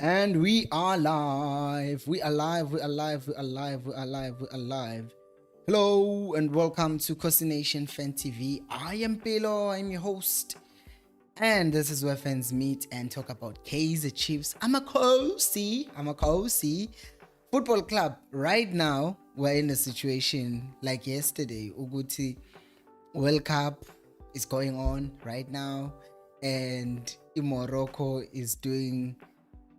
And we are live. We are live. We are live. We are live. We are live. We are live. Hello and welcome to Kosi Nation Fan TV. I am Pelo. I'm your host. And this is where fans meet and talk about Kaizer Chiefs. I'm a Kosi football club. Right now, we're in a situation like yesterday. Uguti World Cup is going on right now, and Morocco is doing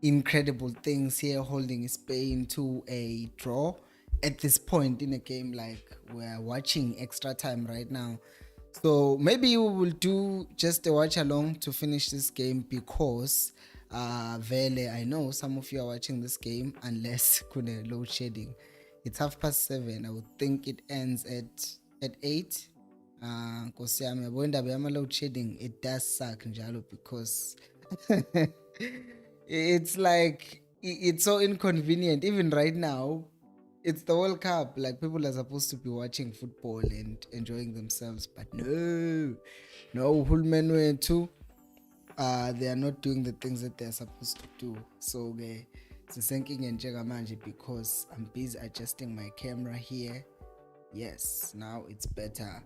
incredible things here, holding Spain to a draw at this point in a game. Like, we're watching extra time right now, so maybe we will do just a watch along to finish this game, because vele I know some of you are watching this game unless kuna load shedding. It's 7:30. I would think it ends at 8. Nkosi yami, yabo indaba yama-load shedding, it does suck njalo, because it's like it's so inconvenient. Even right now, it's the World Cup. Like, people are supposed to be watching football and enjoying themselves, but no, Hulmen too. They are not doing the things that they're supposed to do. So sinking and manje, because I'm busy adjusting my camera here. Yes, now it's better.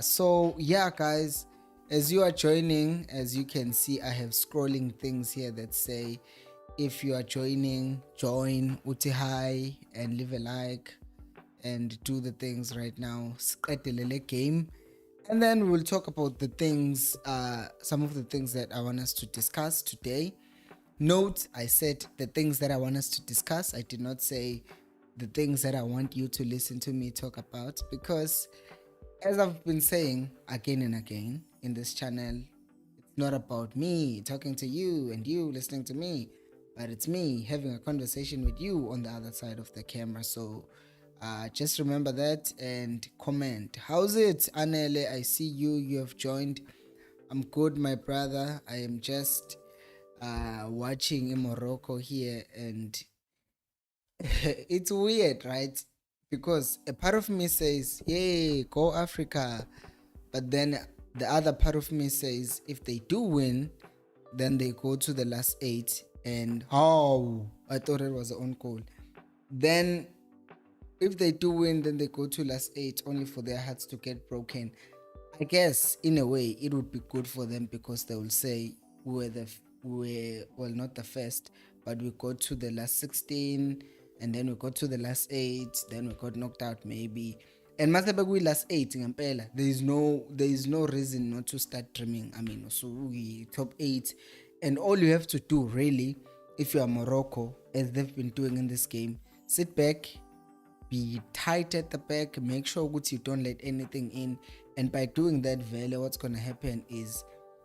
So yeah, guys, as you are joining, as you can see, I have scrolling things here that say, if you are joining, join, uti hi, and leave a like, and do the things right now. Sqedelele game. And then we'll talk about the things, some of the things that I want us to discuss today. Note, I said the things that I want us to discuss. I did not say the things that I want you to listen to me talk about, because as I've been saying again and again in this channel, it's not about me talking to you and you listening to me, but it's me having a conversation with you on the other side of the camera. So just remember that and comment. How's it, Anele? I see you have joined. I'm good, my brother. I am just watching in Morocco here, and it's weird, right? Because a part of me says, yay, go Africa. But then the other part of me says, if they do win, then they go to the last 8. And I thought it was an own goal. Then if they do win, then they go to last 8, only for their hearts to get broken. I guess in a way it would be good for them, because they will say we're not the first, but we got to the last 16, and then we got to the last 8, then we got knocked out maybe. And masabe we last 8 ngampela, there is no reason not to start dreaming. I mean, so we top 8, and all you have to do really, if you are Morocco, as they've been doing in this game, sit back, be tight at the back, make sure that you don't let anything in. And by doing that, vele, what's gonna happen is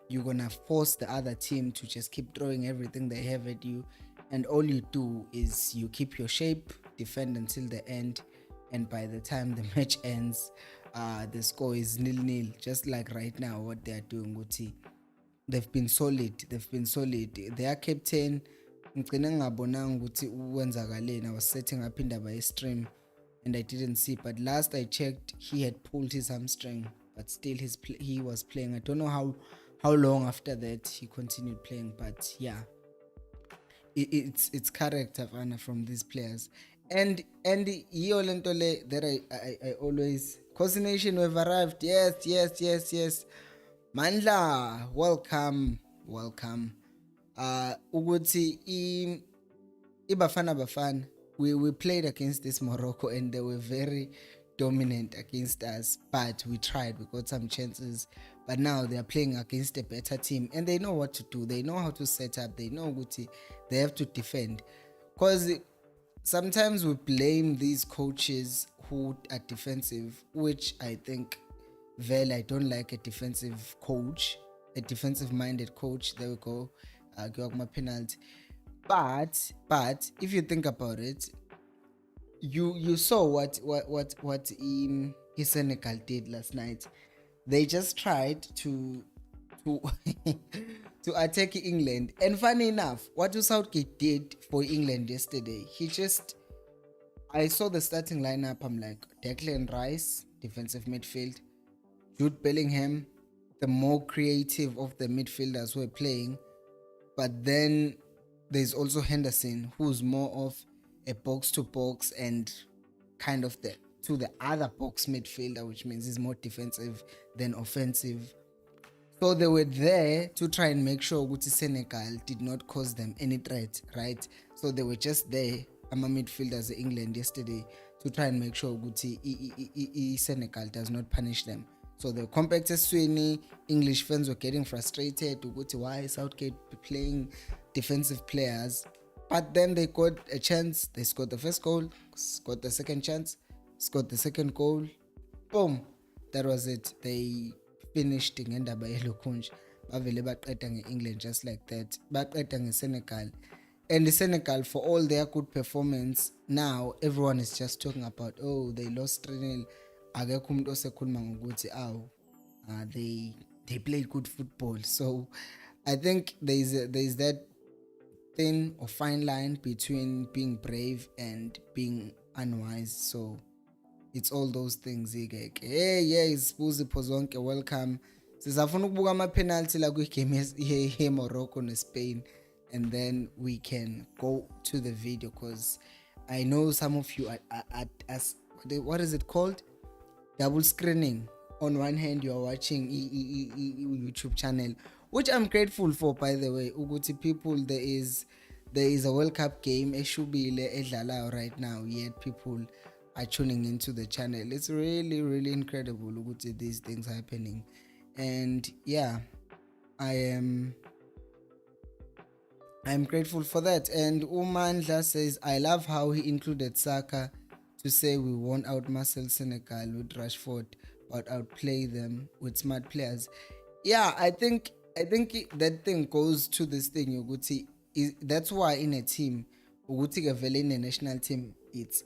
you're gonna force the other team to just keep throwing everything they have at you, and all you do is you keep your shape, defend until the end, and by the time the match ends, the score is 0-0. Just like right now, what they are doing, Guti. They've been solid. Their captain, I was setting up in the stream and I didn't see, but last I checked, he had pulled his hamstring, but still he was playing. I don't know how long after that he continued playing, but yeah, it's character from these players. And Yolentole that I always, Kosi Nation, we've arrived. Yes. Mandla, welcome. Uguti Bafana, we played against this Morocco, and they were very dominant against us, but we tried, we got some chances. But now they are playing against a better team, and they know what to do, they know how to set up, they know Guti, they have to defend. Because sometimes we blame these coaches who are defensive, which I think, I don't like a defensive coach, a defensive minded coach. There we go, Gyogma penalty. But if you think about it, you saw what Senegal did last night. They just tried to to attack England, and funny enough, what Southgate did for England yesterday, I saw the starting lineup. I'm like, Declan Rice, defensive midfield, Jude Bellingham, the more creative of the midfielders were playing, but then there's also Henderson, who's more of a box to box and kind of the other box midfielder, which means he's more defensive than offensive. So they were there to try and make sure Guti Senegal did not cause them any threat, right? So they were just there, ama midfielders in England yesterday, to try and make sure Guti Senegal does not punish them. So the compact Sweeney, English fans were getting frustrated to Guti, why is Southgate playing defensive players? But then they got a chance, they scored the first goal, scored the second chance, scored the second goal, boom, that was it. They finished ngendaba yelokhunja bavele baqeda nge-England just like that, baqeda nge-Senegal. And the Senegal, for all their good performance, now everyone is just talking about, oh, they lost 3-0. Akekho umuntu osekhuluma ngokuthi they played good football. So I think there's that thin or fine line between being brave and being unwise. So it's all those things. Hey, Spuzi Pozonke, welcome. Sizafuna ukubuka ama-penalty la kwi-game ye-Morocco ne-Spain, and then we can go to the video, because I know some of you are what is it called? Double screening. On one hand, you are watching YouTube channel, which I'm grateful for, by the way. Uguti people, there is a World Cup game eshubile edlalayo right now, yet people are tuning into the channel. It's really, really incredible uguti these things happening. And yeah, I'm grateful for that. And Umandla says, I love how he included Saka to say we won't outmuscle Senegal with Rashford, but outplay them with smart players. Yeah, I think that thing goes to this thing, Uguti. That's why in a team, Uguti Gavele in a national team, it's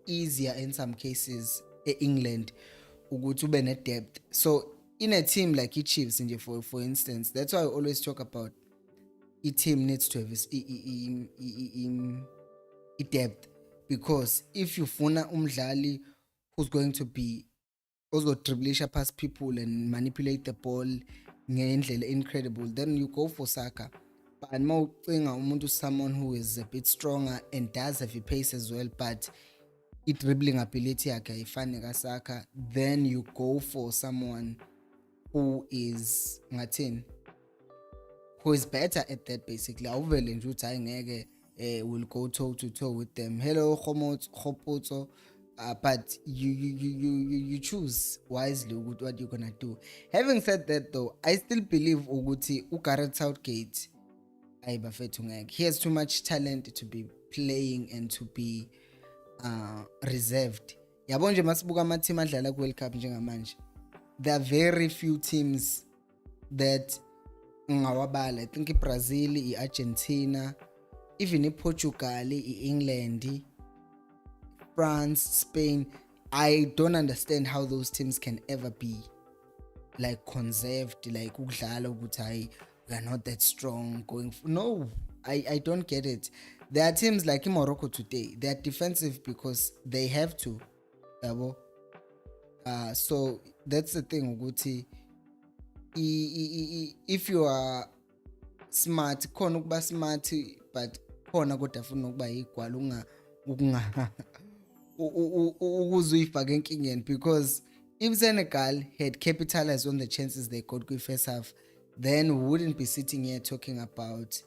easier in some cases in England Uguti ube ne depth. So in a team like Chiefs, for instance, that's why I always talk about a team needs to have a depth, because if you funa umdlali who's going to be also dribblisha past people and manipulate the ball ngendlela incredible, then you go for Saka. But mawucinga umuntu someone who is a bit stronger and does have a pace as well, but dribbling ability yakhe ayifani kaSaka, then you go for someone who is better at that. Basically awuvele nje uthi ngeke will go toe to toe with them. Hello Khopotso, but you choose wisely what you're gonna do. Having said that though, I still believe ukuthi uGareth Southgate he has too much talent to be playing and to be reserved. Yabo nje masibuka ama-team adlala ku-World Cup njengamanje, there are very few teams that ngawabala. I think Brazil, Argentina, even Portugal, England, France, Spain. I don't understand how those teams can ever be like conserved, like ukudlala ukuthi we are not that strong going no, I don't get it. There are teams like in Morocco today, they are defensive because they have to. So that's the thing, Uguti. If you are smart, khona ukuba smart, but khona kodwa funa ukuba igwala ukuzuyifaka enkingeni, because if Senegal had capitalized on the chances they got in first half, then we wouldn't be sitting here talking about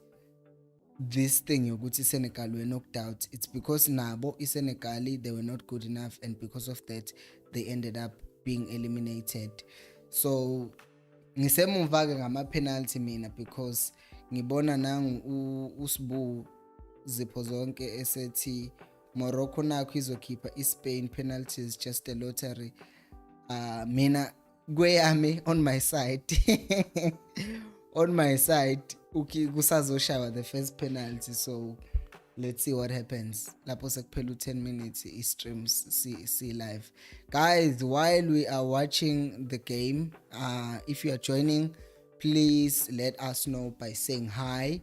this thing yokuthi Senegal were knocked out. It's because nabo Senegali, they were not good enough, and because of that they ended up being eliminated. So ngisemumva ke ngama penalty mina, because ngibona nangu uSbu Zipho zonke esethi Morocco nakho izokhipha iSpain penalties, just a lottery. Mina kweyami on my side on my side kusazoshawa the first penalty, so let's see what happens lapho sekuphela 10 minutes streams see live. Guys, while we are watching the game, if you are joining, please let us know by saying hi.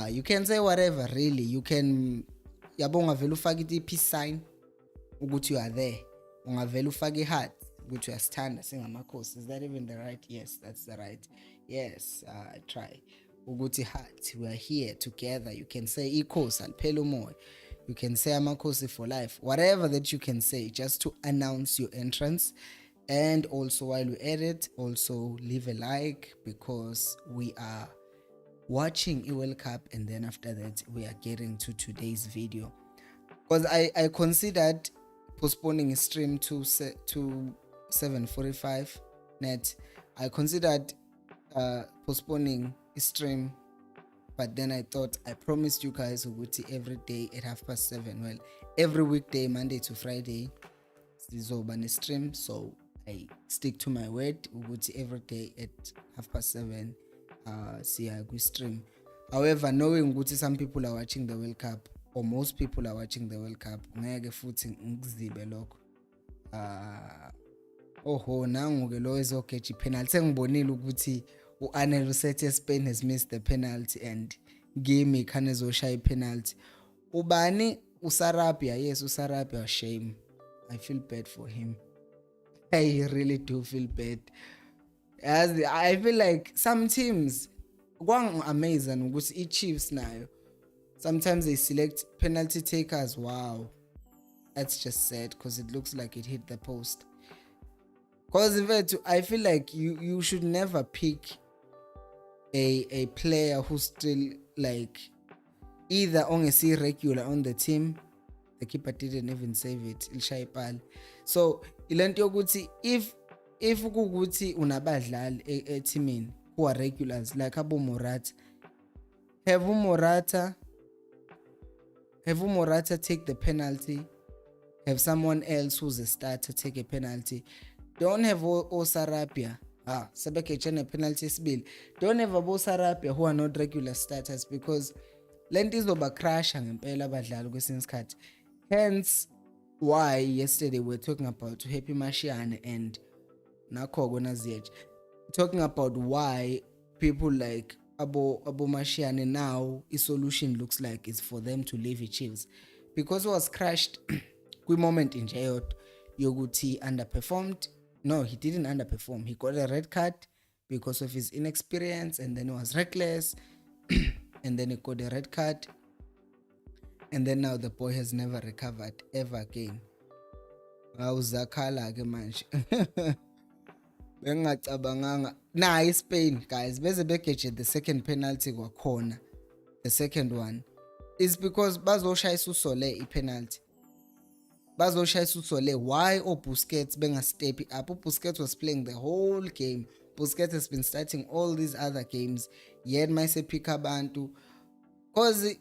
You can say whatever, really. You can yabo ungavela ufake i-peace sign ukuthi you are there, ungavela ufake i-heart ukuthi uyasithanda singamakhosi. Is that even the right? Yes, that's the right. Yes, try ukuthi heart, we are here together. You can say ikhosi aliphela umoya, you can say amakhosi for life, whatever that you can say, just to announce your entrance. And also while we edit, also leave a like, because we are watching a World Cup, and then after that we are getting to today's video, because I considered postponing a stream to 7:45 net. I considered postponing a stream, but then I thought, I promised you guys ukuthi every day at 7:30, well, every weekday Monday to Friday sizoba ne stream, so I stick to my word ukuthi every day at 7:30 siya ku stream. However, knowing ukuthi some people are watching the World Cup, or most people are watching the World Cup, ngeke futhi ngikuzibe lokho. Nangu-ke lo ezogeja penalty. Sengibonile ukuthi u-Anel usethe Spain has missed the penalty, and game khane ezoshaya penalty. Ubani? Usarabia. Yes, Usarabia. Shame. I feel bad for him. I really do feel bad. As I feel like some teams, amazing ukuthi i-Chiefs nayo, sometimes they select penalty takers. Wow, that's just sad, because it looks like it hit the post. Because in fact, I feel like you should never pick a player who's still like either on a regular on the team. The keeper didn't even save it. Ilshayipal. So ilento yokuthi if ukuthi unabadlali eteamini who are regulars like Abu Morata, have Morata take the penalty, have someone else who's a starter take a penalty. Don't have Osarabia. Sebekechene penalty sibili. Don't have Osarabia who are not regular starters, because lento izoba crasha ngempela abadlali kwesinye isikhathi. Hence why yesterday we're talking about Happy Mashiane and Nakho Gonaziyech, talking about why people like Abo Mashiane now, a solution looks like is for them to leave the Chiefs, because it was crashed quick moment in Jayot Yoguti underperformed. No, he didn't underperform. He got a red card because of his inexperience, and then he was reckless, and then he got a red card, and then now the boy has never recovered ever again. Awuzakhala ke manje. Bengacabanganga na Spain guys beze begeje the second penalty kwakhona. The second one is because bazoshayisa usole ipenalty. Bazoshayisa usole. Why Busquets benga step up? Busquets was playing the whole game. Busquets has been starting all these other games. Yet mayse pick abantu, cause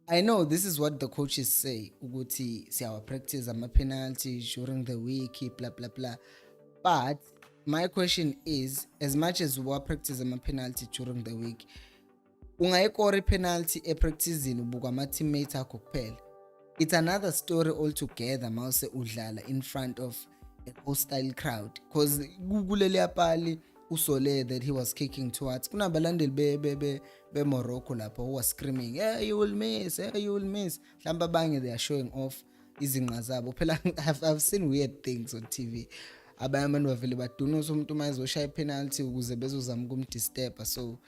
I know this is what the coaches say. Uguti siyawa practice ama penalty during the week, blah blah blah. But my question is, as much as we practice ama penalty during the week, ungayikora penalty practicing ubuka ama teammates akho kuphela. It's another story altogether mawuse udlala in front of a hostile crowd, because kuleli apali usole that he was kicking towards kunabalandeli be Morocco lapho who was screaming, yeah, you will miss, yeah, you will miss. Mhlamba bange they are showing off izinqa zabo phela. I've seen weird things on TV. Abanye abantu bavele badunusa umuntu mayizoshaya penalty ukuze bezozama ukumdisturb. So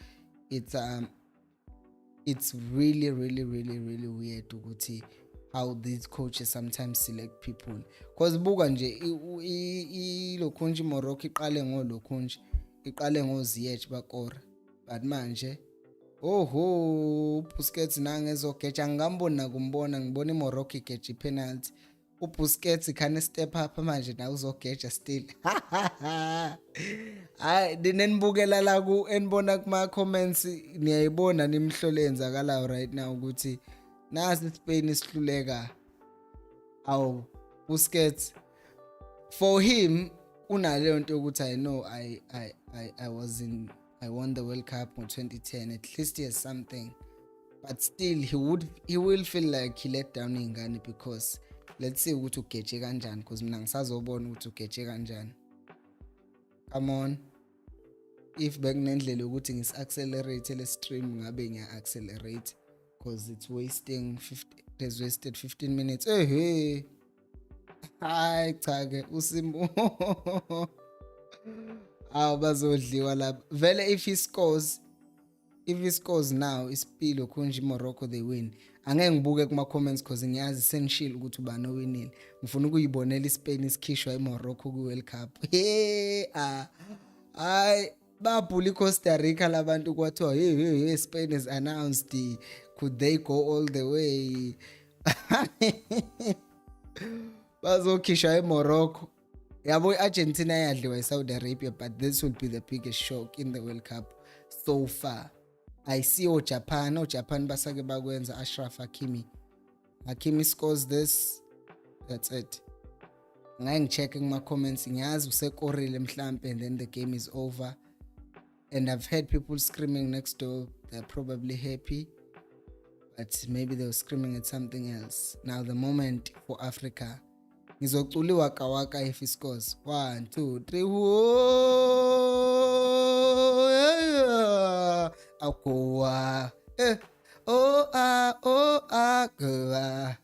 it's really weird ukuthi how these coaches sometimes select people, because buka nje ilokhunji Morocco iqale ngolokhunji, iqale ngoZiyech bakora, but manje Busquets nange ezogeja ngambona kumbona, ngibona iMorocco igeja penalty. Busquets can step up manje na uzogeja still. Hayi dinenibukela la ku enibona kuma comments, niyayibona nimhlole enzakalayo right now ukuthi nasi Spain isihluleka. Aw Busquets for him unaleyo nto ukuthi I know I won the World Cup in 2010. At least he has something, but still he will feel like he let down ingane, because let's say ukuthi ugeje kanjani, because mina ngisazobona ukuthi ugeje kanjani. Come on, if bekunendlela ukuthi ngis-accelerate le stream ngabe ngiya-accelerate, because it's wasted 15 minutes. Hey hayi cha ke uSimo bazodliwa lapha vele. If he scores if it scores now isipilo khonje Morocco they win, angeke ngibuke kuma comments because ngiyazi sengishilo ukuthi ubani owinile. Ngifuna ukuyibonela iSpain isikhishwa eMorocco ku World Cup. Hayi babhula iCosta Rica labantu kwathiwa hey Spain has announced could they go all the way. Bazokhishwa eMorocco. Yabo iArgentina yadliwa eSaudi Arabia, but this will be the biggest shock in the World Cup so far. I see Japan basake bakwenza. Ashraf Hakimi scores this, that's it. Ngake ngichecke kuma comments ngiyazi usekorile mhlambe and then the game is over, and I've heard people screaming next door. They're probably happy, but maybe they were screaming at something else. Now the moment for Africa, ngizocula waka waka if he scores 1 2 3 akowa goa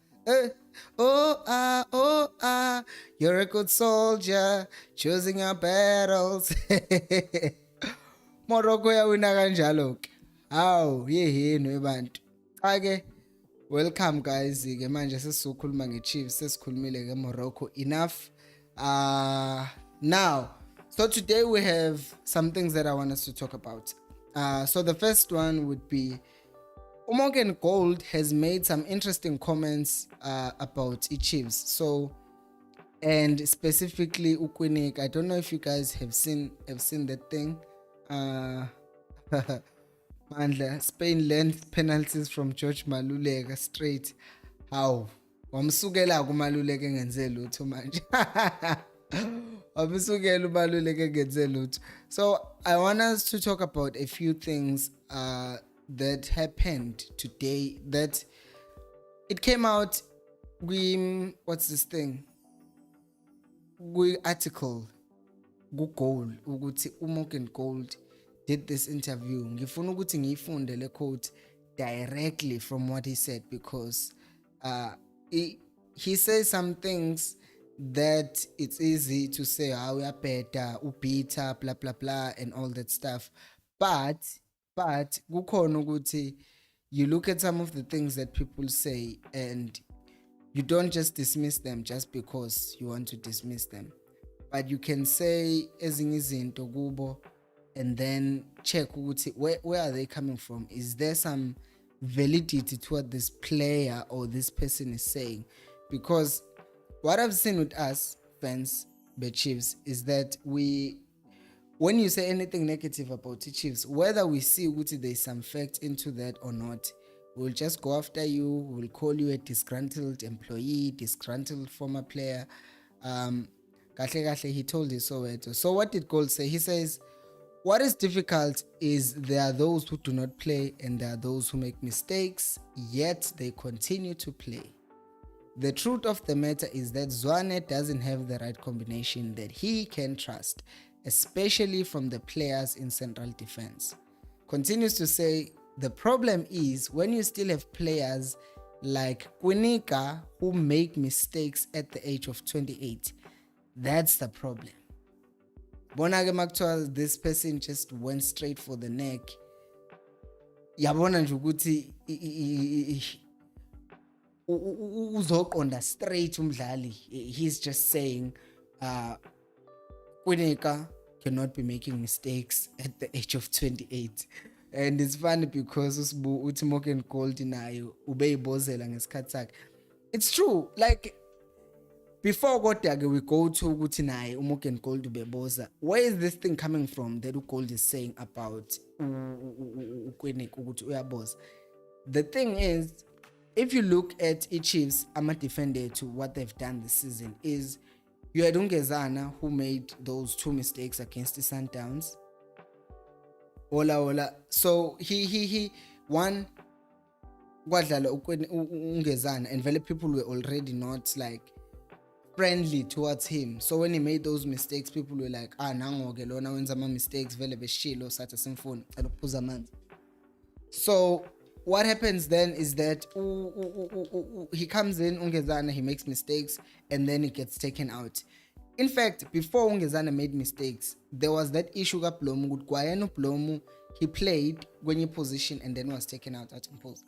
you're a good soldier choosing your battles. Morocco yawina kanjalo ke. Hawu yehenu ebantu. Ake welcome guys ke manje sesizokhuluma ngeChiefs, sesikhulumile ke Morocco enough. Now so today we have some things that I want us to talk about. So the first one would be Gould has made some interesting comments about Chiefs. So, and specifically Ukwinik, I don't know if you guys have seen that thing. Spain learned penalties from George Maluleka straight. How? Wamsukela kumaluleka ngenze lutho manje. So I want us to talk about a few things that happened today, that it came out what's this thing, article Gould ukuthi Gould did this interview. Ngifuna ukuthi ngiyifunde le quote directly from what he said, because he says some things that it's easy to say how we are better, ubita, blah blah blah and all that stuff, but kukhona ukuthi you look at some of the things that people say and you don't just dismiss them just because you want to dismiss them, but you can say ezinye izinto kubo and then check ukuthi where are they coming from. Is there some validity to what this player or this person is saying? Because what I've seen with us fans, the Chiefs, is that when you say anything negative about the Chiefs, whether we see there's some fact into that or not, we'll just go after you. We'll call you a disgruntled employee, disgruntled former player. He told you so. So what did Gould say? He says, what is difficult is there are those who do not play and there are those who make mistakes, yet they continue to play. The truth of the matter is that Zwane doesn't have the right combination that he can trust, especially from the players in central defense. Continues to say, the problem is when you still have players like Kwinika who make mistakes at the age of 28. That's the problem. Bonage Maktua, this person just went straight for the neck. Yabona nje ukuthi uzoqonda straight umdlali. He's just saying Kwinika cannot be making mistakes at the age of 28. And it's funny because uthi Gould nayo ubeyibozela ngesikhathi sakhe. It's true, like before kodwa we go to ukuthi naye Gould ubeboza. Where is this thing coming from that Gould is saying about Kwinika ukuthi uyaboza? The thing is, if you look at Chiefs, I'm a defender to what they've done this season, is you had Ungezana who made those 2 mistakes against the Sundowns. Ola. So he won Wadlala Ungezana, and very people were already not like friendly towards him. So when he made those mistakes, people were like, nangoke lona wenza ama mistakes vele beshilo sathi simfuni alophuza amanzi. So what happens then is that he comes in, Ungezana, he makes mistakes, and then he gets taken out. In fact, before Ungezana made mistakes, there was that issue ka Blomu ukuthi kwayena uBlomu he played kwenye position and then was taken out at impulse.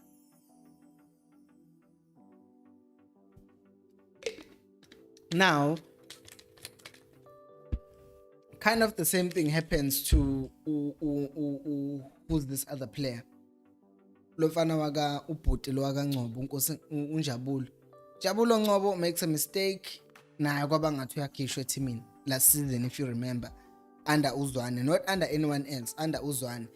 Now, kind of the same thing happens to who's this other player. Lofana waga ubhuti lo waka Ngcobo unkosi unjabulo. Jabulo Ngcobo makes a mistake. Naye kwaba ngathi uyakhishwa eteamini last season, if you remember, under Uzwane, not under anyone else, under Uzwane.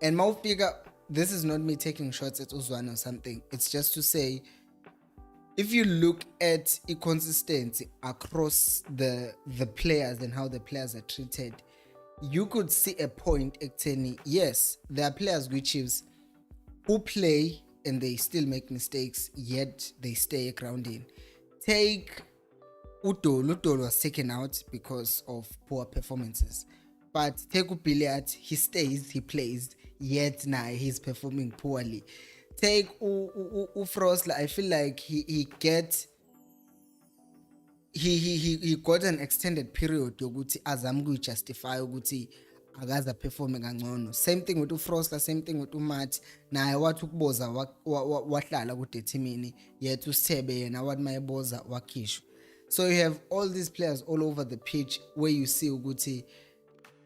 And mawufika, this is not me taking shots at Uzwane or something. It's just to say, if you look at inconsistency across the players and how the players are treated, you could see a point ekutheni, yes, there are players with Chiefs who play and they still make mistakes, yet they stay grounding. Take Udolo was taken out because of poor performances. But take Ubiliat, he stays, he plays, yet now he's performing poorly. Take Frosler, I feel like he got an extended period yokuthi azama ukuyijustify ukuthi akaza performing kangcono. Same thing with uFrosler, same thing with uMatt. Naye wathi ukuboza wahlala kude teamini, yet uSithebe yena wathi mayeboza wakhishwa. So you have all these players all over the pitch where you see ukuthi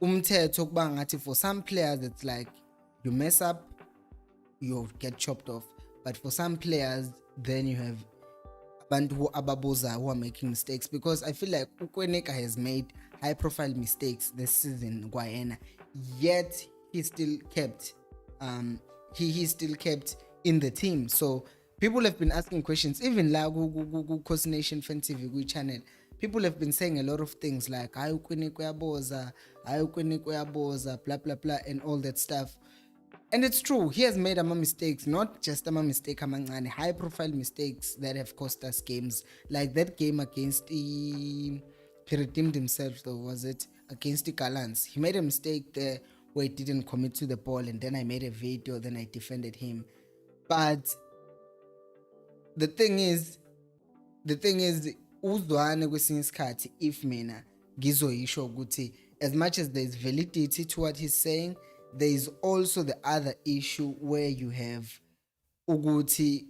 umthetho kuba ngathi for some players it's like you mess up, you get chopped off. But for some players, then you have abantu who ababoza who are making mistakes, because I feel like Ukweneka has made high profile mistakes this season kwayena, yet he still kept he still kept in the team. So people have been asking questions, even la Coast Nation Fan TV channel. People have been saying a lot of things like hayi Ukweneka uyaboza, blah blah blah, and all that stuff. And it's true, he has made mistakes, not just mistake amancane, high profile mistakes that have cost us games. Like that game against he redeemed himself though, was it? Against the Gallants. He made a mistake there where he didn't commit to the ball, and then I made a video, then I defended him. But the thing is, uzwane kwesinye isikhathi, if mina ngizoyisho ukuthi as much as there is validity to what he's saying, there is also the other issue where you have ukuthi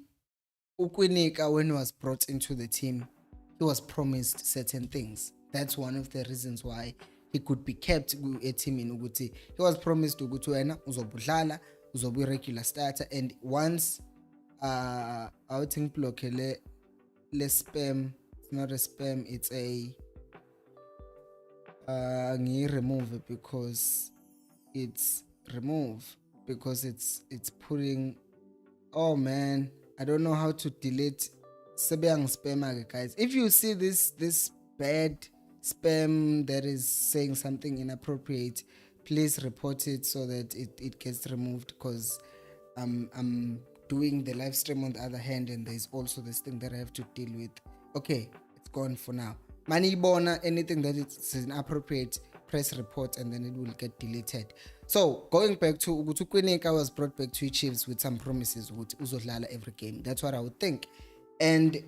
Ukweneka, when he was brought into the team, he was promised certain things. That's one of the reasons why he could be kept a team in ukuthi he was promised ukuthi wena uzobudlala, uzobe regular starter, and once I think block le spam, it's not a spam, it's a remove it because it's putting, oh man, I don't know how to delete sebeyang spam guys. If you see this bad spam that is saying something inappropriate, please report it so that it gets removed, because I'm doing the live stream on the other hand, and there's also this thing that I have to deal with. Okay, it's gone for now. Mani bona, anything that is inappropriate, press report and then it will get deleted. So going back to Ukweneka was brought back to Chiefs with some promises with uzodlala every game. That's what I would think. And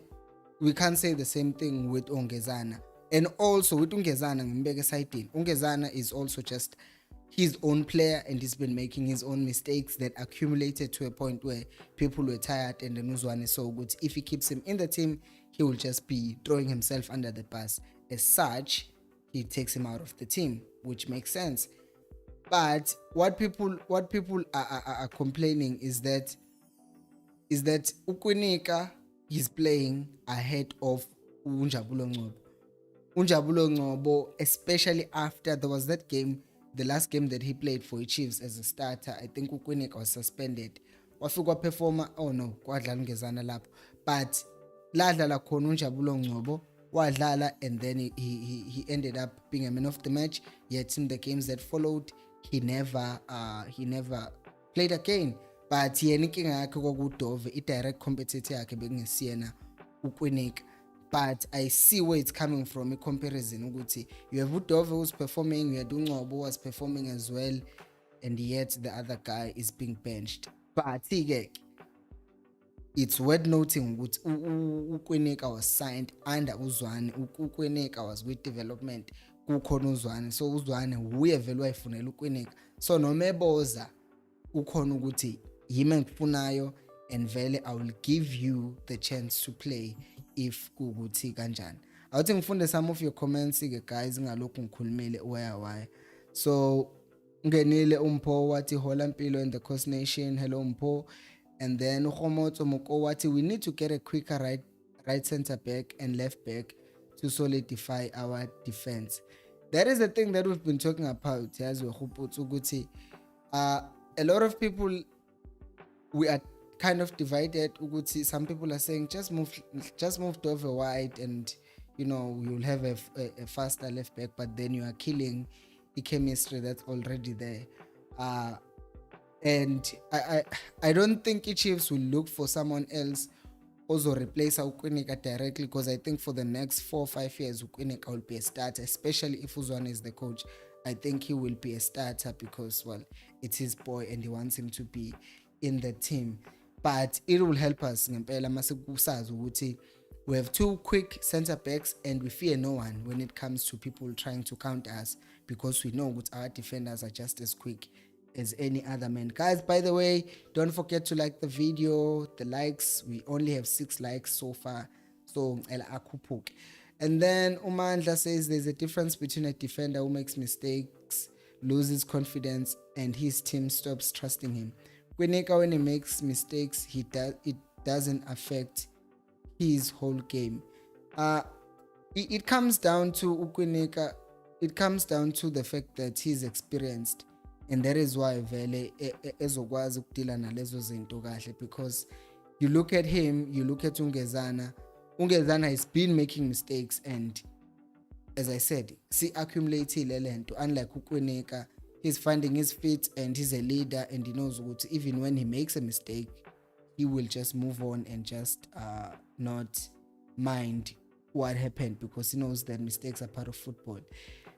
we can't say the same thing with Ongezana. And also with Ongezana, Ongezana is also just his own player, and he's been making his own mistakes that accumulated to a point where people were tired, and the Uzwane is so good. If he keeps him in the team, he will just be throwing himself under the bus. As such, he takes him out of the team, which makes sense. But what people are complaining is that Ukweneka is playing ahead of Unjabulo Ngcobo, especially after there was that game, the last game that he played for Chiefs as a starter. I think Ukweneka was suspended. Wafika performer, oh no, kwadlala Ungezana lapho. But ladlala khona Unjabulo Ngcobo, wadlala, and then he ended up being a man of the match. Yet in the games that followed, he never played again. But yena inkinga yakhe kwakuDove, i-direct competitor yakhe bekungesiyena Ukweneka. But I see where it's coming from, a comparison ukuthi you have uDove who's performing, you had uNgcobo who was performing as well, and yet the other guy is being benched. But it's worth noting ukuthi Ukweneka was signed under Uzwane. Ukweneka was with development kukhona Uzwane, so Uzwane uye vele wayifunela Ukweneka. So nomeboza ukhona ukuthi yimi engikufunayo and vele I will give you the chance to play if kukuthi kanjani. Awuthi ngifunde some of your comments ke guys ngalokhu ngikhulumile why. So ungenile umpho wathi hola mpilo in the Coast Nation. Hello Mpho. And then Khomotso Moko wathi we need to get a quicker right center back and left back to solidify our defense. That is the thing that we've been talking about. As we ukuthi a lot of people, we are kind of divided. Ukuthi some people are saying just move Dove wide and you'll have a faster left back, but then you are killing the chemistry that's already there. And I don't think Chiefs will look for someone else also replace Ukwinika directly, because I think for the next 4 or 5 years Ukwinika will be a starter, especially if Uzwane is the coach. I think he will be a starter because, well, it's his boy and he wants him to be in the team. But it will help us ngempela masekusazi ukuthi we have 2 quick center backs and we fear no one when it comes to people trying to counter us, because we know that our defenders are just as quick as any other man. Guys, by the way, don't forget to like the video. The likes, we only have 6 likes so far, so and then Umandla says there's a difference between a defender who makes mistakes, loses confidence, and his team stops trusting him. Kwinika, when he makes mistakes, it doesn't affect his whole game. It comes down to Ukwinika. It comes down to the fact that he's experienced, and that is why vele ezokwazi ukudila nalezo zinto kahle, because you look at him, you look at Ungezana has been making mistakes, and as I said, accumulated lento. Unlike Ukwinika, he's finding his feet and he's a leader, and he knows what, even when he makes a mistake, he will just move on and just not mind what happened, because he knows that mistakes are part of football.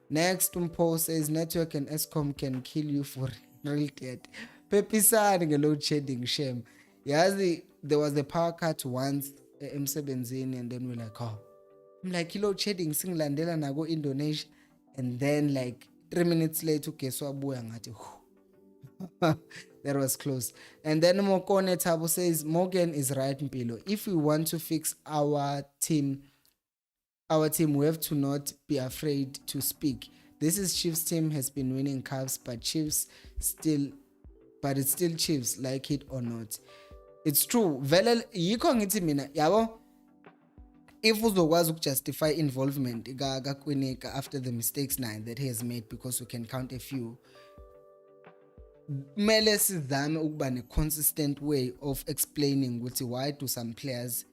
Next, Umpo says network and Eskom can kill you for real dead. Pepisani load shedding, shame. There was a power cut once M17, and then we're like, oh, I'm like, load shedding singlandela na go Indonesia, and then like 3 minutes later that was close. And then Mokone Tabo says Morgan is right, Mpilo. If we want to fix our team, we have to not be afraid to speak. This is Chiefs team has been winning cups, but it's still Chiefs, like it or not. It's true. Vele yikho ngithi mina yabo, if uzokwazi ukujustify involvement kaKwinika after the mistakes 9 that he has made, because we can count a few, kumele sizame ukuba ne consistent way of explaining ukuthi why do some players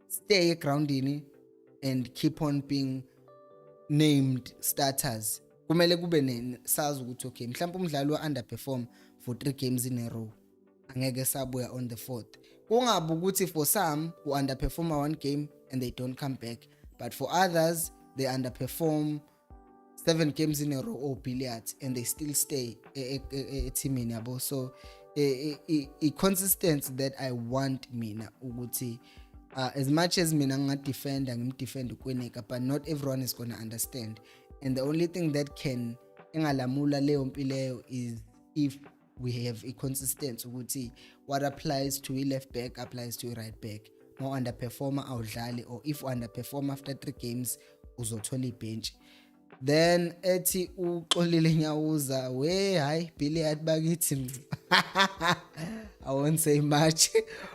stay groundini and keep on being named starters. Kumele kube sazi ukuthi okay, mhlawumbe umdlali underperform for 3 games in a row, angeke sabuya on the 4th. Kungabi ukuthi for some who underperform 1 game and they don't come back, but for others they underperform 7 games in a row or billiards and they still stay a team in yabo. So a consistency that I want mina ukuthi as much as mina ngidefend Ukwinika, but not everyone is going to understand, and the only thing that can engalamula leyo mpileyo is if we have a consistency ukuthi what applies to a left back applies to a right back. More underperformer awudlali, or if underperform after 3 games uzothola ibench. Then ethi uxolile Nyawuza we hayi billiard bakithi. I won't say much.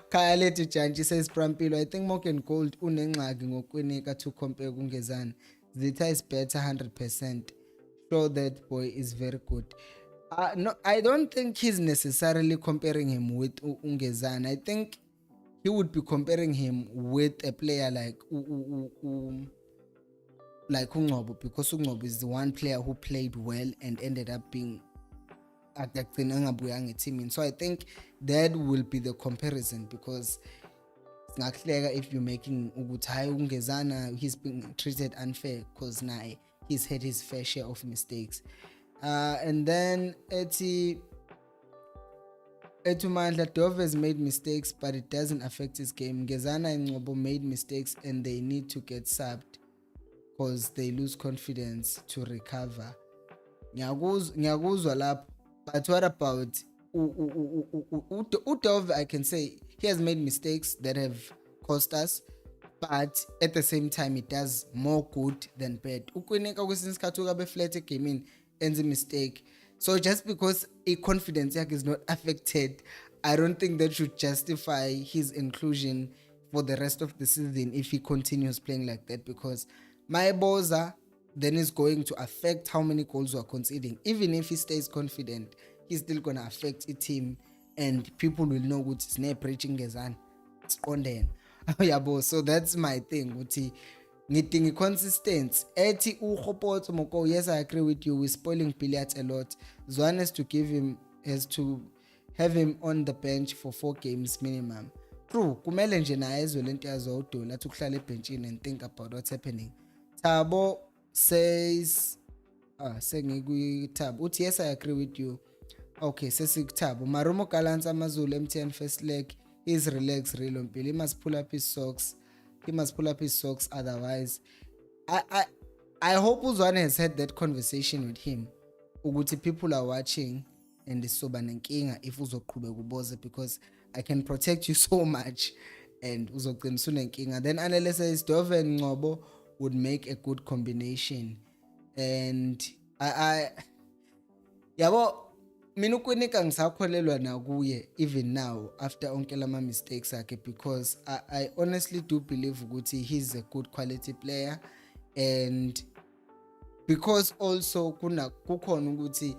Khaya lethu Jantshi says Prampilo, I think Morgan Gould unengxaki ngokwinika to compare kuNgezana. Zitha is better 100%. Sure, that boy is very good. No, I don't think he's necessarily comparing him with Ungezana. I think he would be comparing him with a player like Ungobo, because Ungobo is the one player who played well and ended up being team. So I think that will be the comparison, because it's not clear if you're making Ungezana, he's being treated unfair because now he's had his fair share of mistakes. And then Etumandla, Dove has made mistakes, but it doesn't affect his game. Ngezana and Ngobo made mistakes and they need to get subbed because they lose confidence to recover. Ngiyakuzwa lapho, but what about Udove, I can say he has made mistakes that have cost us, but at the same time it does more good than bad. Ukweneka kwesinye isikhathi ukabe flat egamini enza mistake, so just because a confidence yakhe is not affected, I don't think that should justify his inclusion for the rest of the season if he continues playing like that, because Maeboza then is going to affect how many goals we're conceding. Even if he stays confident, he's still going to affect a team, and people will know what is near preaching gezan. So that's my thing. Ngithi consistent. Ethi uGopoto Moko, yes, I agree with you. We're spoiling billiards a lot. Zwane has to have him on the bench for 4 games minimum. True, kumele nje naye ezwe lento yazodola athi ukuhlala ebenchini and think about what's happening. Thabo says Thabo uthi yes, I agree with you. Okay, sesikuthabo. Marumo Galanza Amazulu MTN first leg is relaxed real on. He must pull up his socks. Otherwise I hope Uzwane has had that conversation with him. Ukuthi people are watching and soba nenkinga if uzoqhubeka uboze, because I can protect you so much and uzogcina sunenkinga. Then Anele says Dove and Ngobo would make a good combination, and I yabo mina ukwenika ngisakholelwa nakuye even now after onke lama mistakes akhe, because I honestly do believe ukuthi he's a good quality player, and because also kukhona ukuthi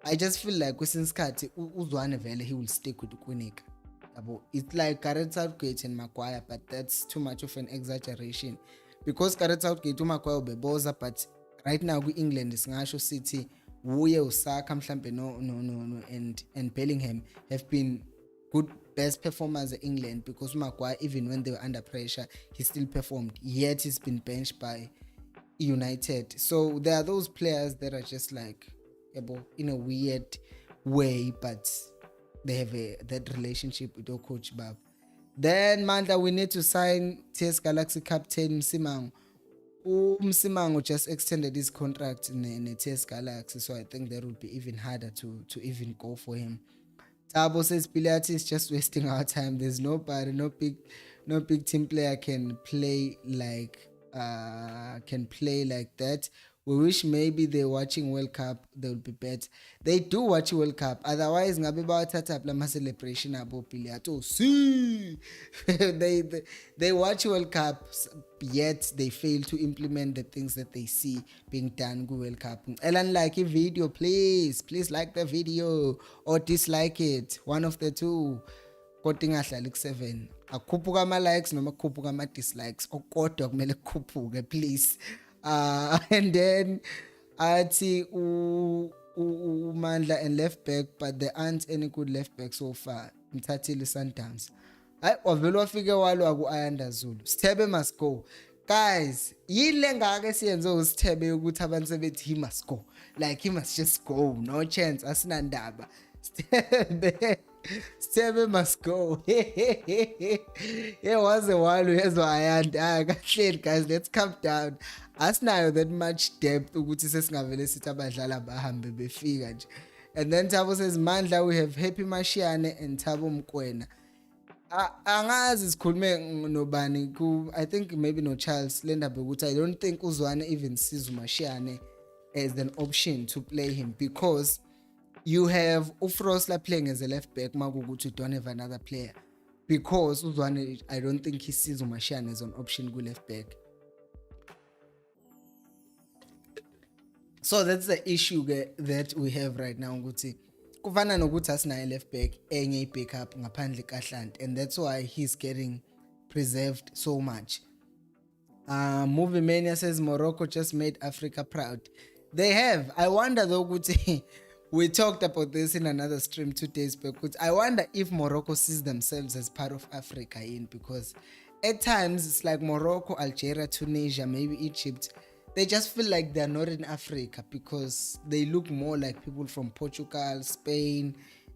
I just feel like kwesinye isikhathi Uzwane vele he will stick with ukwenika. It's like Gareth Southgate and Maguire, but that's too much of an exaggeration, because Gareth Southgate uMaguire ubeboza, but right now ku-England singasho sithi Wuye, Osaka, mhlambe no and Bellingham have been good best performers in England, because Maguire, even when they were under pressure, he still performed, yet he's been benched by United. So there are those players that are just like in a weird way, but they have that relationship with your coach Bab. Then Mandla, we need to sign TS Galaxy captain Msimango. Msimango just extended his contract in TS Galaxy, so I think that would be even harder to even go for him. Tabo says Pilates is just wasting our time. There's nobody, no big team player can play like that. We wish maybe they're watching World Cup, they will be better. They do watch World Cup. Otherwise, ngabe bawathatha la celebration abo Pilato. See, they watch World Cup, yet they fail to implement the things that they see being done go World Cup. Elan, like a video, please like the video or dislike it. One of the two. Kodwa ingahlali ku7. Akhuphuka ama likes noma akhuphuka ama dislikes. Okodwa kumele kukhuphuke, please. And then athi Mandla and left back, but there aren't any good left back so far. Mthathile Sundowns. Hayi wavela wafike walo aku-Ayanda Zulu. Sithebe must go. Guys, yile ngake siyenze uSithebe ukuthi abantu sebethi he must go. Like he must just go. No chance, asinandaba. Sithebe must go. There was a while uyezwa Ayanda. Kahleli guys, let's calm down. Asinayo that much depth ukuthi sesingavele sithi abadlali abahambe befika nje. And then Thabo says Mandla, we have Happy Mashiane and Thabo Mkwena. Angazi sikhulume nobani ku, I think maybe no Charles Lenda ukuthi I don't think Uzwane even sees Mashiane as an option to play him, because you have Ufrosla playing as a left back makukuthi you don't have another player, because Uzwane I don't think he sees Mashiane as an option go left back. So that's the issue that we have right now ukuthi kufana nokuthi asinayo left back enye i-backup ngaphandle kaHlanti, and that's why he's getting preserved so much. Movie Mania says Morocco just made Africa proud. They have. I wonder though ukuthi we talked about this in another stream 2 days back. I wonder if Morocco sees themselves as part of Africa because at times it's like Morocco, Algeria, Tunisia, maybe Egypt. They just feel like they're not in Africa because they look more like people from Portugal, Spain,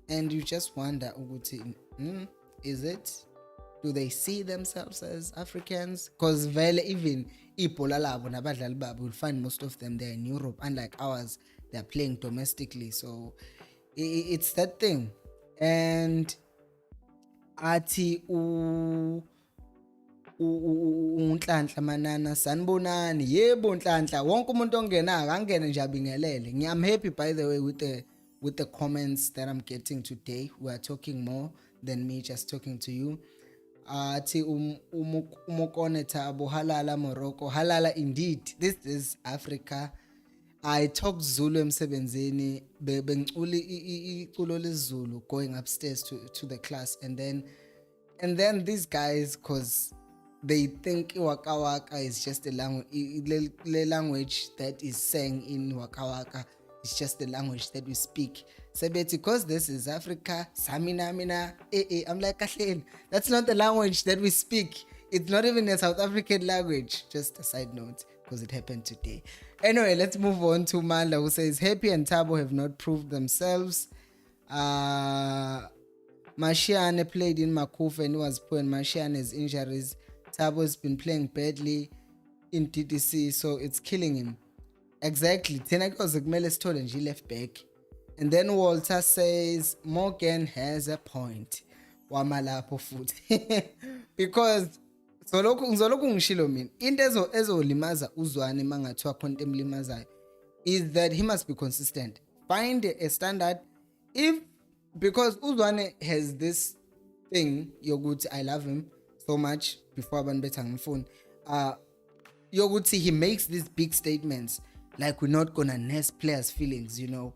and you just wonder, is it? Do they see themselves as Africans? Because even you'll find most of them there in Europe, unlike ours, they're playing domestically. So it's that thing. and athi uNhlanhla Manana sanibonani. Yebo Nhlanhla, wonke umuntu ongenaka angene nje abingelele. I'm happy by the way with the comments that I'm getting today. We are talking more than me just talking to you. Athi umukone Thabo, halala Morocco, halala indeed. This is Africa. I talk Zulu emsebenzini, bengicula iculo lesiZulu going upstairs to the class, and then these guys, cause they think Waka Waka is just a language, the language that is sang in Waka Waka is just the language that we speak. So because this is Africa, Samina, I'm like, that's not the language that we speak. It's not even a South African language. Just a side note, because it happened today. Anyway, let's move on to Manda, who says Happy and Thabo have not proved themselves. Mashiane played in Makufa and was poor in Mashiane's injuries. Thabo has been playing badly in TTC, so it's killing him. Exactly. Tena kumele sithole nje left back. And then Walter says Morgan has a point. Wamalapho futhi. Because ngizolokhu ngishilo mina into ezolimaza uZwane mangathiwa khona emlimazayo is that he must be consistent. Find a standard. Because uZwane has this thing yokuthi I love him so much before abantu betha ngimfuni. Yokuthi he makes these big statements like we're not gonna nest players' feelings, you know.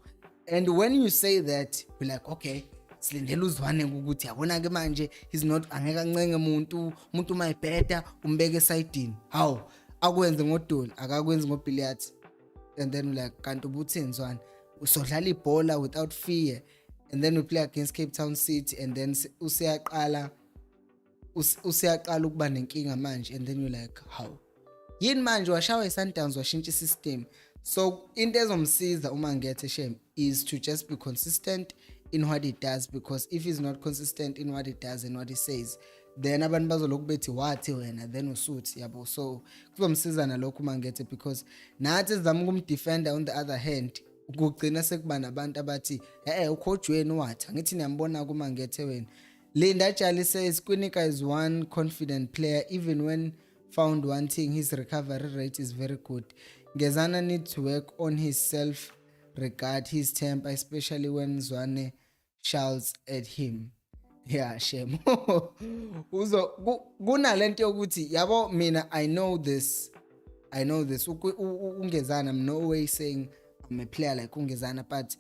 And when you say that, we're like, okay, silindele uZwane ukuthi yabona ke manje he's not angeke ancenge umuntu mayibheda umbeke esayidini. How akwenze ngodoli akakwenzi ngobilliards. And then like kanti ubuthini Zwane usodlala ibhola without fear. And then we play against Cape Town City, and then usiyaqala ukuba nenkinga manje. And then you're like, how yini manje washawa iSundowns washintsha system. So into ezomsiza uma ngethe shame is to just be consistent in what he does, because if he's not consistent in what he does and what he says, then abantu bazolokhu bethi wathi wena then usuthi yabo. So kuzomsiza nalokho uma ngethe, because nathi sizama ukumdefender on the other hand ukugcina sekuba nabantu abathi ucoach wenu wathi angithi niyambona kuma ngethe wena. Linda Jali says Quinika is one confident player even when found wanting. His recovery rate is very good. Ngezana needs to work on his self-regard, his temper, especially when Zwane shouts at him. Yeah, shame. Kunalento yokuthi yabo mina I know this. Ungezana, I'm no way saying I'm a player like Ungezana, but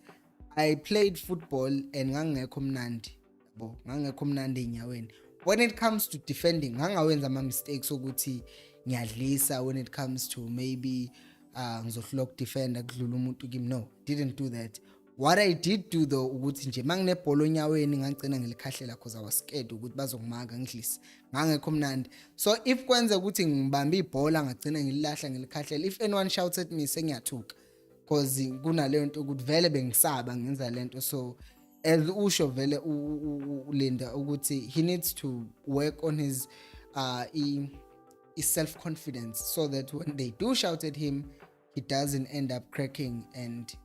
I played football and ngangekho mnandi. Ngangekho mnandi enyaweni. When it comes to defending, ngangawenza ama mistakes ukuthi ngiyadlisa when it comes to maybe ngizohlock defender kudlula umuntu kimi. No, didn't do that. What I did do though ukuthi nje manginebhola onyaweni ngagcina ngilikhahlela because I was scared ukuthi bazongimaka ngidlisa. Ngangekho mnandi. So if kwenza ukuthi ngibambe ibhola ngagcina ngililahla ngilikhahlela, if anyone shouts at me sengiyathuka because kunaleyo nto ukuthi vele bengisaba ngenza lento. So as usho vele ulinda ukuthi he needs to work on his self-confidence so that when they do shout at him he doesn't end up cracking and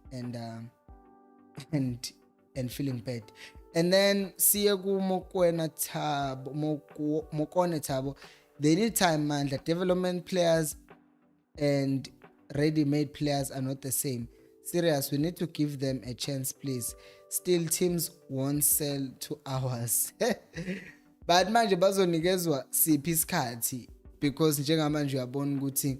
feeling bad. And then siye kuMokone Thabo, they need time, man. The development players and ready-made players are not the same. Serious, we need to give them a chance, please. Still teams won't sell to ours. But manje bazonikezwa siphi isikhathi, because njengamanje uyabona ukuthi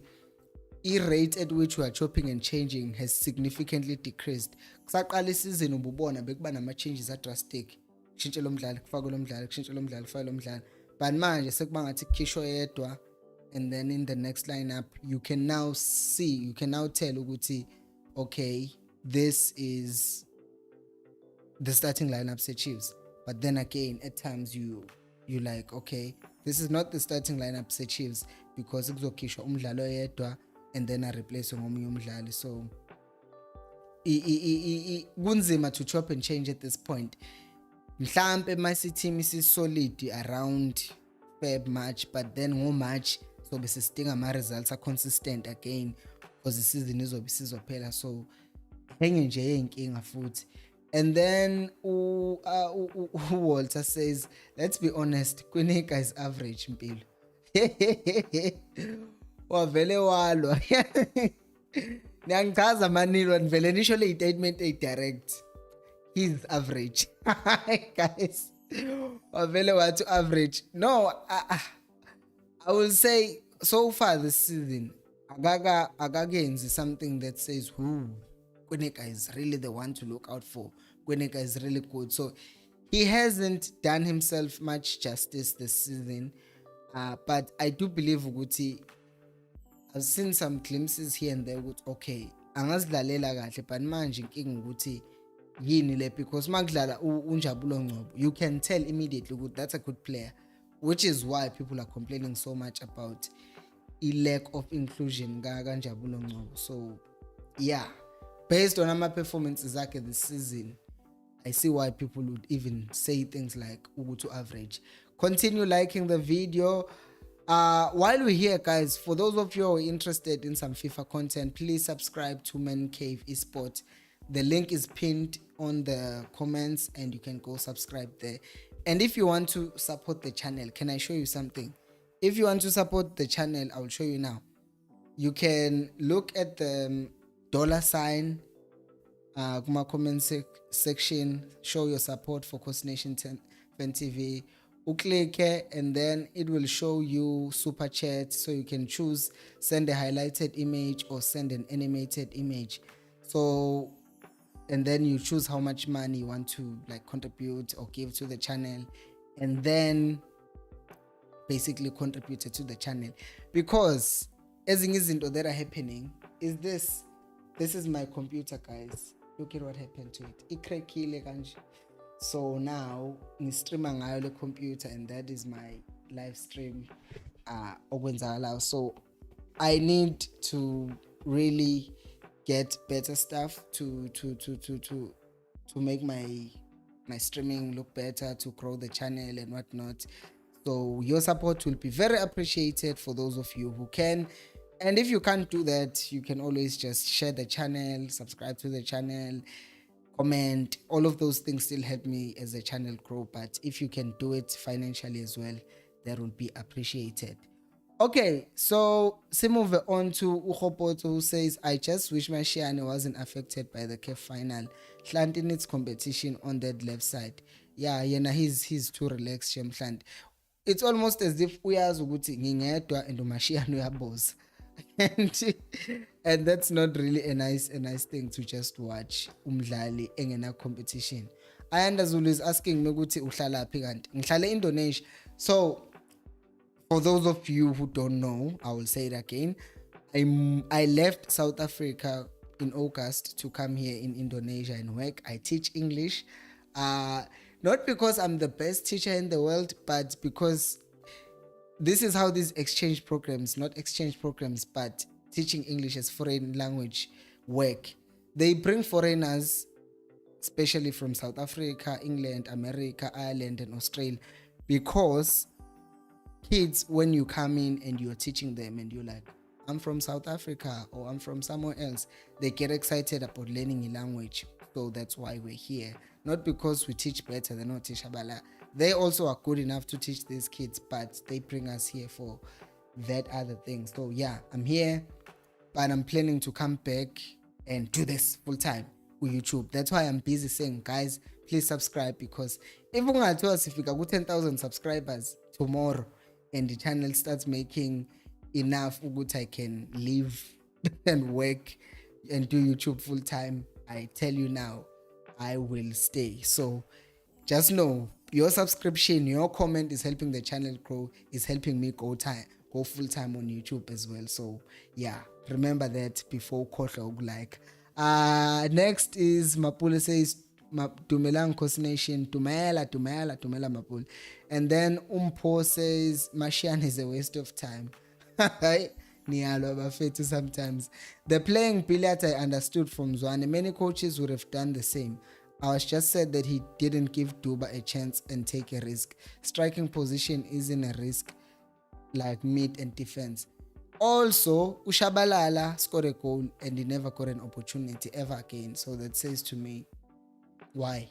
i-rate at which we are chopping and changing has significantly decreased. Kusaqala isizini ububona bekuba nama-changes drastic. Kushintshe lo mdlali kufake lo mdlali, kushintshe lo mdlali kufake lo mdlali. But manje sekuba ngathi kukhishwa yedwa, and then in the next lineup you can now tell ukuthi okay, this is the starting lineup say Chiefs. But then again, at times you like, okay, this is not the starting lineup say Chiefs, because kuzokhishwa umdlali oyedwa and then I replace ngomunye umdlali. So kunzima to chop and change at this point. Mhlampe my team is solid around Feb March, but then March so bese sidinga ama results are consistent again because the season izobe sizophela. So henge nje yenkinga futhi. And then Walter says, let's be honest, Kwinika is average, Mpilo. Wavele walwa. Niyangichaza manilo nivele nisho le statement direct. He's average. Guys. Wavele wathi average. No, I will say so far this season, Agagenzi something that says, Kwinika is really the one to look out for. Kwinika is really good. So he hasn't done himself much justice this season. But I do believe ukuthi I've seen some glimpses here and there ukuthi okay, angazidlalela kahle but manje inkinga ukuthi yini le, because makudlala uNjabulo Ngcobo, you can tell immediately ukuthi that's a good player, which is why people are complaining so much about a lack of inclusion kaNjabulo Ngcobo. So yeah, based on our performances zakhe this season, I see why people would even say things like Ugutu average. Continue liking the video. While we're here, guys, for those of you who are interested in some FIFA content, please subscribe to Man Cave Esport. The link is pinned on the comments and you can go subscribe there. And if you want to support the channel, can I show you something? If you want to support the channel, I'll show you now. You can look at the $sign kuma comment section, show your support for Coast Nation 10 TV. Click and then it will show you super chat, so you can choose send a highlighted image or send an animated image. So and then you choose how much money you want to like contribute or give to the channel, and then basically contribute to the channel. Because ezinye izinto that are happening is this is my computer, guys. Look at what happened to it. Ikrekile kanje. So now I stream on the computer, and that is my live stream. So I need to really get better stuff to make my streaming look better, to grow the channel and whatnot. So your support will be very appreciated for those of you who can. And if you can't do that, you can always just share the channel, subscribe to the channel, comment. All of those things still help me as a channel grow, but if you can do it financially as well, that will be appreciated. Okay, so let's move on to Uhopoto, who says, I just wish my Shiane wasn't affected by the CAF final. Hlant in its competition on that left side. Yeah, he's too relaxed, Shemhlant. It's almost as if uyazi ukuthi ngingedwa and uMashiyane uyaboza. And that's not really a nice thing to just watch umdlali engena competition. Ayanda Zulu is asking me ukuthi uhlala phi kanti ngihlala Indonesia. So for those of you who don't know, I will say it again. I left South Africa in August to come here in Indonesia and work. I teach English, not because I'm the best teacher in the world, but because this is how these exchange programs, not exchange programs, but teaching English as foreign language work. They bring foreigners, especially from South Africa, England, America, Ireland, and Australia, because kids, when you come in and you're teaching them and you're like, I'm from South Africa or I'm from somewhere else, they get excited about learning a language. So that's why we're here. Not because we teach better than not teach Abala. They also are good enough to teach these kids, but they bring us here for that other thing. So yeah, I'm here, but I'm planning to come back and do this full time with YouTube. That's why I'm busy saying, guys, please subscribe, because if we got 10,000 subscribers tomorrow and the channel starts making enough that I can live and work and do YouTube full time, I tell you now, I will stay. So just know your subscription, your comment is helping the channel grow, is helping me go full time on YouTube as well. So yeah, remember that before Kotla like. Next is Mapule says, Dumelang Coast Nation, Dumela Mapule. And then Umpo says, Mashiane is a waste of time. Sometimes the playing billiard, I understood from Zwane. Many coaches would have done the same. I was just said that he didn't give Duba a chance and take a risk. Striking position isn't a risk like mid and defense. Also, Ushabalala scored a goal and he never got an opportunity ever again. So that says to me, Why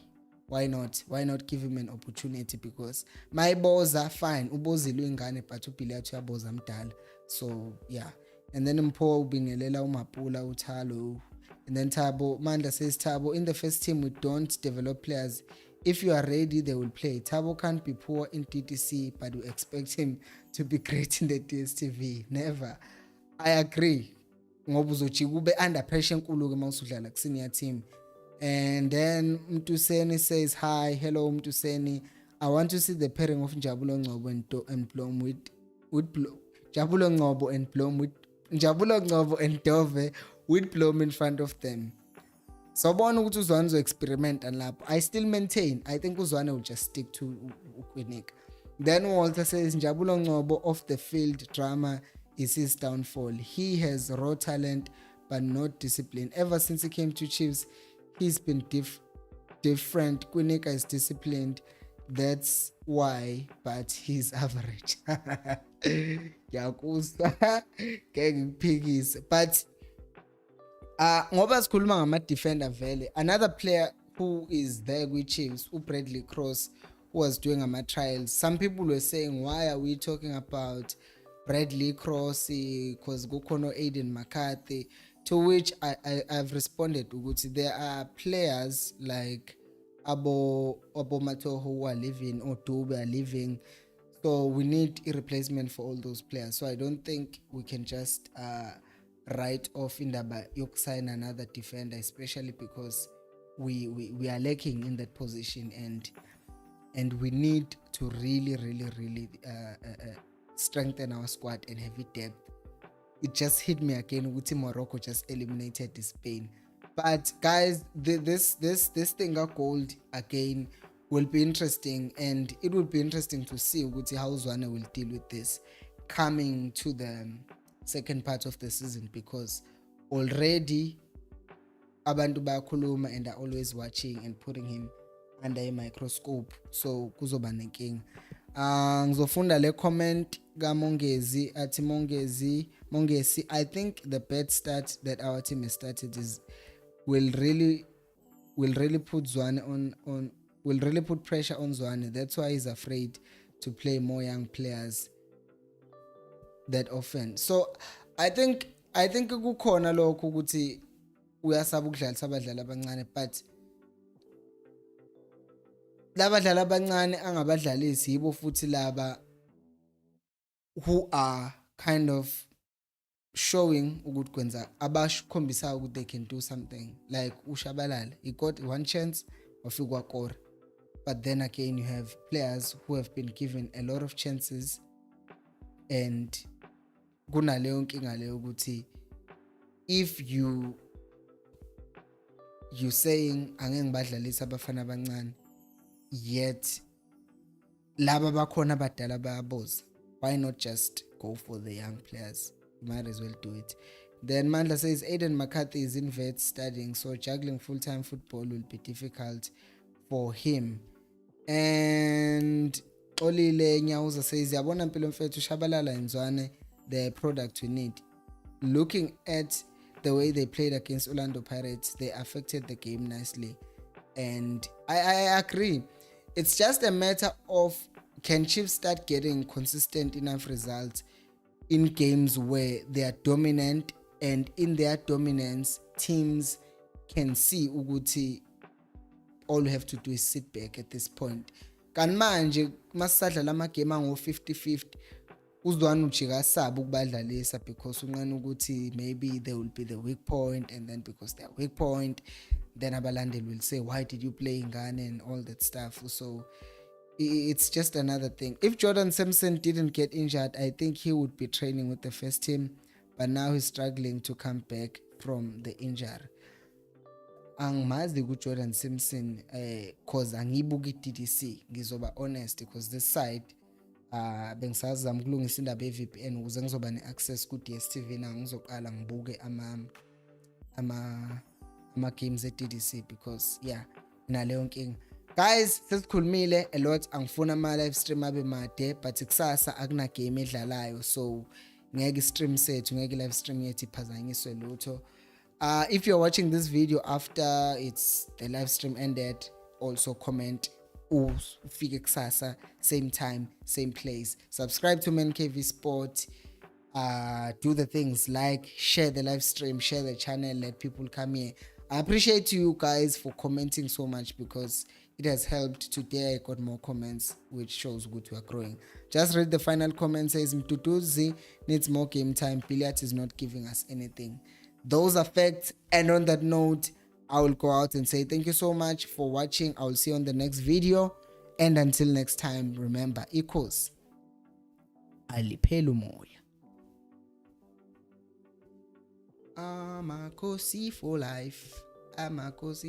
not give him an opportunity? Because my balls are fine, ubozile ingane, but uBhili yathi uyaboza mdala. So yeah, and then Mpho ubingelela uMapula uThalo, and then Thabo Mandla says, Thabo, in the first team we don't develop players. If you are ready, they will play. Thabo can't be poor in TTC, but we expect him to be great in the DStv. Never. I agree. Ngoba uzojika ube under pressure enkulu-ke uma usudlala ku-senior team. And then Mtuseni says, hi, hello Mtuseni. I want to see the pairing of Njabulo Ngcobo and Blom with Njabulo Ngcobo and Blom with Njabulo Ngcobo and Dove with Blom in front of them. So bona ukuthi uZwane uzo-experiment lapho. I still maintain, I think uZwane will just stick to Ukwinik. Then Walter says, Njabulo Ngcobo off the field drama is his downfall. He has raw talent but not discipline. Ever since he came to Chiefs, he's been different. Kwinika is disciplined. That's why, but he's average. Ngiyakuzwa ngeke ngiphikise, but ngoba sikhuluma ngama-defender vele, another player who is there with Chiefs, Bradley Cross, who was doing ama-trials. Some people were saying, why are we talking about Bradley Cross because kukhona Aiden McCarthy, to which I've responded ukuthi there are players like Abo Matoho who are leaving, or Dube are leaving, so we need a replacement for all those players. So I don't think we can just write off indaba yokusign another defender, especially because we are lacking in that position, and we need to really strengthen our squad and have it depth. It just hit me again with Morocco just eliminated Spain. But guys, this thing of Gould again will be interesting, and it will be interesting to see how Zwane will deal with this coming to the second part of the season, because already abantu bayakhuluma and are always watching and putting him under a microscope, so kuzoba nenkinga. Ngizofunda le comment kaMongezi athi Mongezi, I think the bad start that our team has started will really put Zwane on will really put pressure on Zwane. That's why he's afraid to play more young players that often. So I think kukhona lokho ukuthi uyasaba ukudlalisa abadlali abancane, but labadlali abancane angabadlalisi yibo futhi laba who are kind of showing ukuthi kwenza abakhombisa ukuthi they can do something, like uShabalala. He got one chance wafika wakora, but then again you have players who have been given a lot of chances, and kunaleyo nkinga leyo ukuthi if you saying angeke ngibadlalisa abafana abancane, yet laba bakhona abadala bayaboza, why not just go for the young players? You might as well do it. Then Mandla says Aiden McCarthy is in vet studying, so juggling full-time football will be difficult for him. And Olile Nyauza says yabona mpilo mfethu Shabalala and Zwane, the product we need. Looking at the way they played against Orlando Pirates, they affected the game nicely, and I agree. It's just a matter of, can Chiefs start getting consistent enough results in games where they are dominant, and in their dominance teams can see ukuthi all we have to do is sit back at this point. Kan manje masadlala amagame ango 50-50 uZwane ujika saba ukubadlalisa because unqena ukuthi maybe they will be the weak point, and then because they are weak point, then abalandeli will say, why did you play ingane and all that stuff. So it's just another thing. If Jordan Simpson didn't get injured, I think he would be training with the first team, but now he's struggling to come back from the injury. Angimazi kuJordan Simpson cause angibuki TTC, ngizoba honest, because this side bengisazama ukulungisa indaba ye-VPN ukuze ngizoba ne-access ku-DStv na ngizoqala ngibuke ama games e-TTC, because yeah inaleyo nkinga. Guys, sesikhulumile a lot, angifuna ama live stream abe made, but kusasa akuna game edlalayo, so ngeke stream sethu, ngeke live stream yethu iphazanyiswe lutho. If you're watching this video after it's the live stream ended, also comment ufike kusasa, same time, same place. Subscribe to Man KV Sport. Do the things like share the live stream, share the channel, let people come here. I appreciate you guys for commenting so much because it has helped. Today I got more comments, which shows good we are growing. Just read the final comment. Says Mtutuzi needs more game time. Billiards is not giving us anything. Those are facts. And on that note, I will go out and say thank you so much for watching. I will see you on the next video. And until next time, remember, equals aliphela umoya. Amakosi for life. Amakosi.